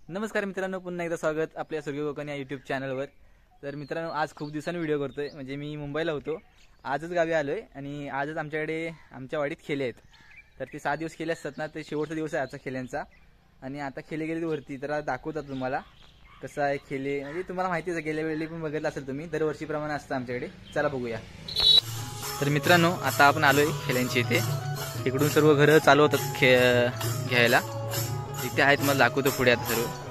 नमस्कार मित्रांनो, पुन्हा एकदा स्वागत आपल्या स्वर्गीय कोकण या यूट्यूब चॅनलवर। तर मित्रांनो, आज खूप दिवसांनी व्हिडिओ करतोय। म्हणजे मी मुंबईला होतो, आजच गावी आलोय आणि आजच आमच्याकडे आमच्या वाडीत खेले आहेत। तर ते 7 दिवस खेले असतात ना, ते शेवटचा दिवस आहे आजचा खेल्यांचा। आणि आता खेले गेले वरती, तर दाखवतात तुम्हाला कसं आहे खेले। म्हणजे तुम्हाला माहितीच आहे, गेल्या वेळी पण बघितलं असेल तुम्ही, दरवर्षीप्रमाणे असतं आमच्याकडे। चला बघूया। तर मित्रांनो, आता आपण आलोय खेल्यांच्या इथे। इकडून सर्व घरं चालू होतात घ्यायला। इथे आहेत, मला दाखवतो पुढे आता सर्व।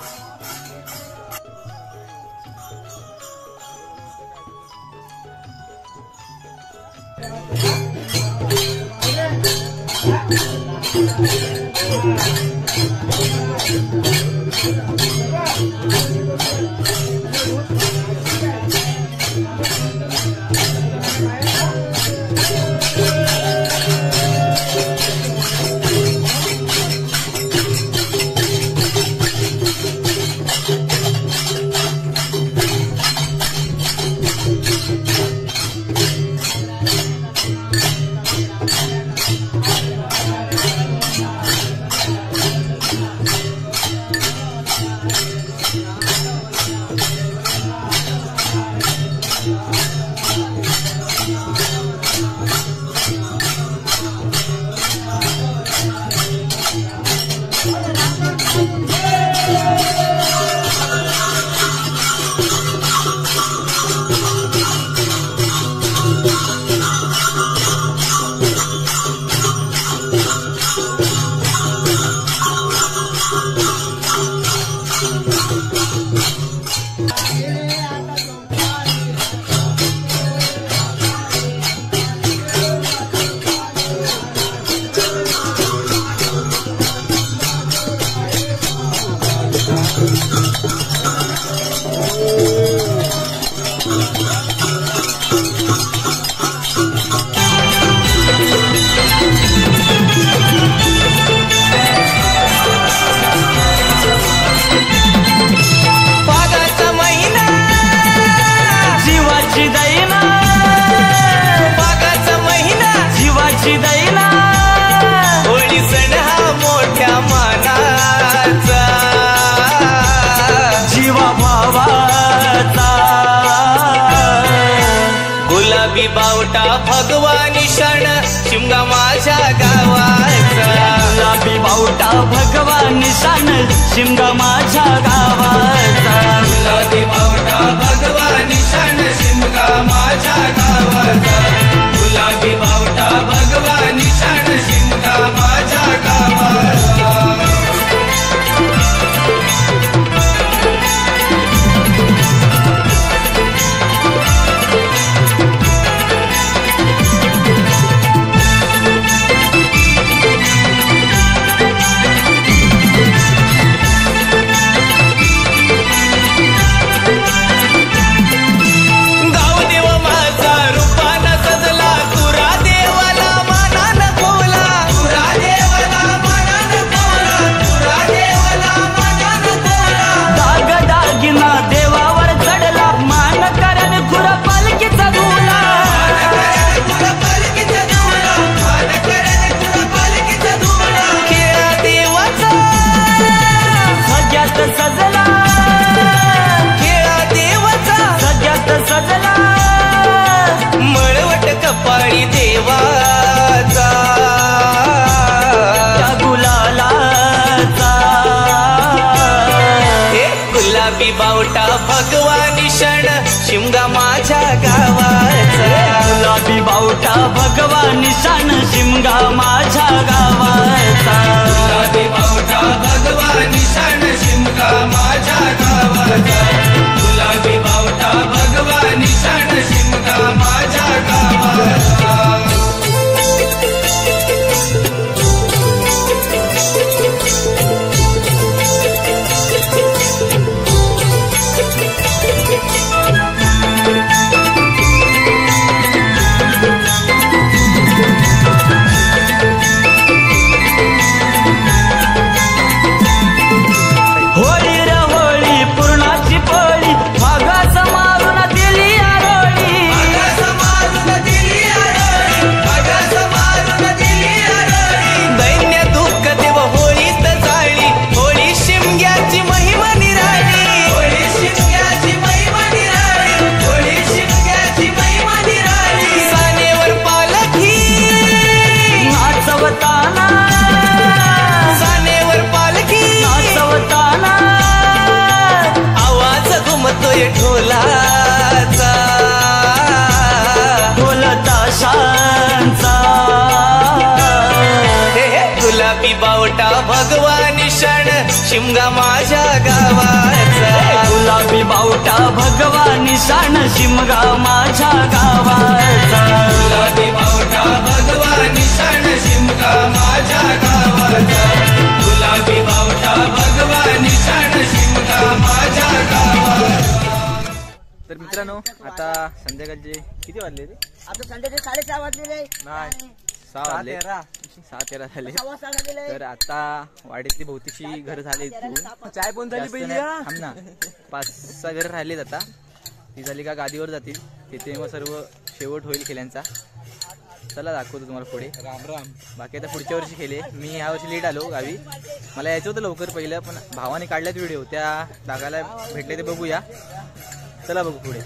गुलाबी बावटा भगवानी क्षण शिमगा माझ्या गावाचा। गुलाबी बावटा भगवानी क्षण शिमगा माझ्या गावाचा। गुलाबी बावटा भगवानी क्षण शिमगा माझ्या गावाचा। गुलाबी बावटा भगवानी क्षण शिमगा माझ्या गावाचा। कपाळी देवाचा गुलालाचा। हे गुलाबी बावटा भगवानी क्षण शिमगा माझ्या गावाचा। गुलाबी बावटा भगवानी क्षण शिमगा माझ्या गावाचा। गुलाबी बावटा भगवानी क्षण शिमगा माझ्या गावाचा। गुलाबी बावटा भगवानी क्षण शिमगा माझ्या गावाचा। माझ्या गावाचा गुलाबी बावटा भगवा निशाण शिमगा माझ्या गावाचा गुलाबी बावटा भगवा निशाण शिमगा माझ्या गावाचा गुलाबी बावटा भगवा निशाण शिमगा माझ्या गावाचा. तर मित्रांनो आता संध्याकाळचे किती वाजले रे? आता संध्याकाळी 6:30 वाजलेले नाही 6 वाजले 6:13 झाले. तर आता वाडीतली बहुतेकशी घर झाले चाय पण झाली पहिली थांब ना 5-6 घर राहिलेत आता. ती झाली का गादीवर जातील तिथे मग सर्व शेवट होईल खेळ्यांचा. चला दाखवतो तुम्हाला पुढे. राम राम. बाकी आता पुढच्या वर्षी खेळले. मी ह्या वर्षी लेट आलो गावी. मला यायचं होतं लवकर पहिलं पण भावाने काढल्यात व्हिडिओ त्या टाकायला भेटले ते बघूया. चला बघू पुढे.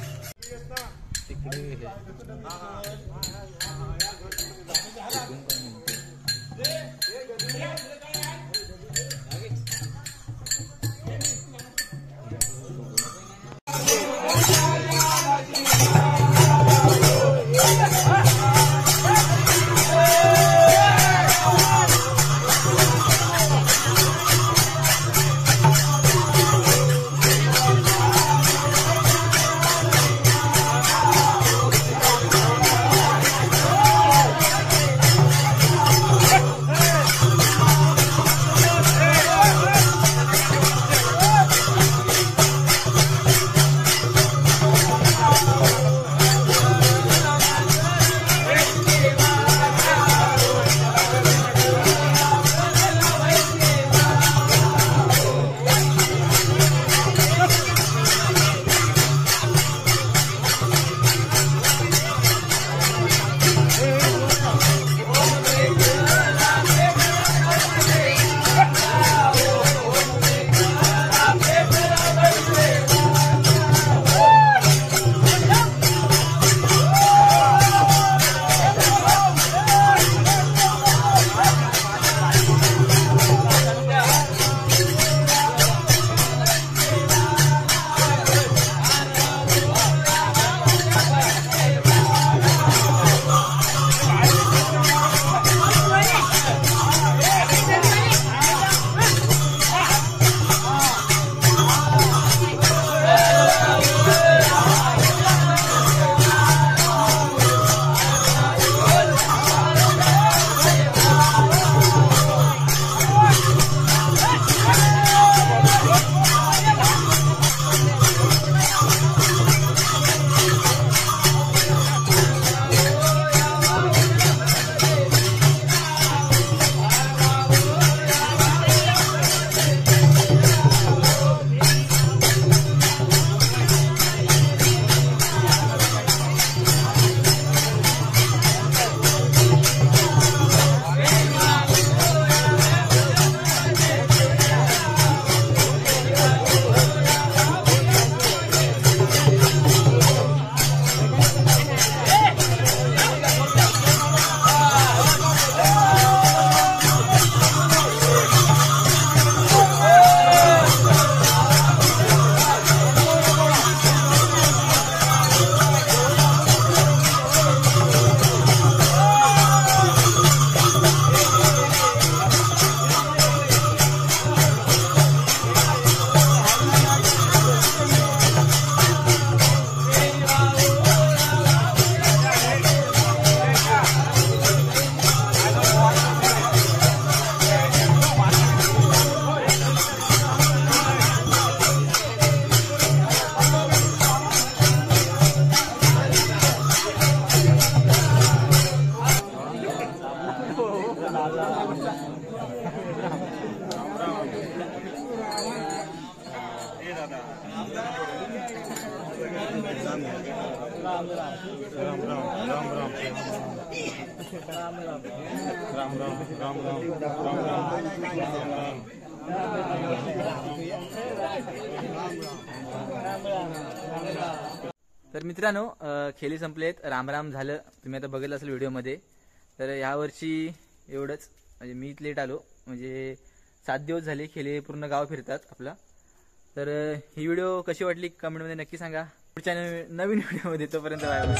तर मित्रांनो खेळी संपलेत, राम राम झालं. तुम्ही आता बघितलं असेल व्हिडिओमध्ये. तर यावर्षी एवढंच, म्हणजे मी लेट आलो, म्हणजे 7 दिवस झाले खेळी पूर्ण गाव फिरतात आपला. तर ही व्हिडिओ कशी वाटली कमेंटमध्ये नक्की सांगा. पुढच्या नवीन व्हिडिओमध्ये तोपर्यंत बाय बाय.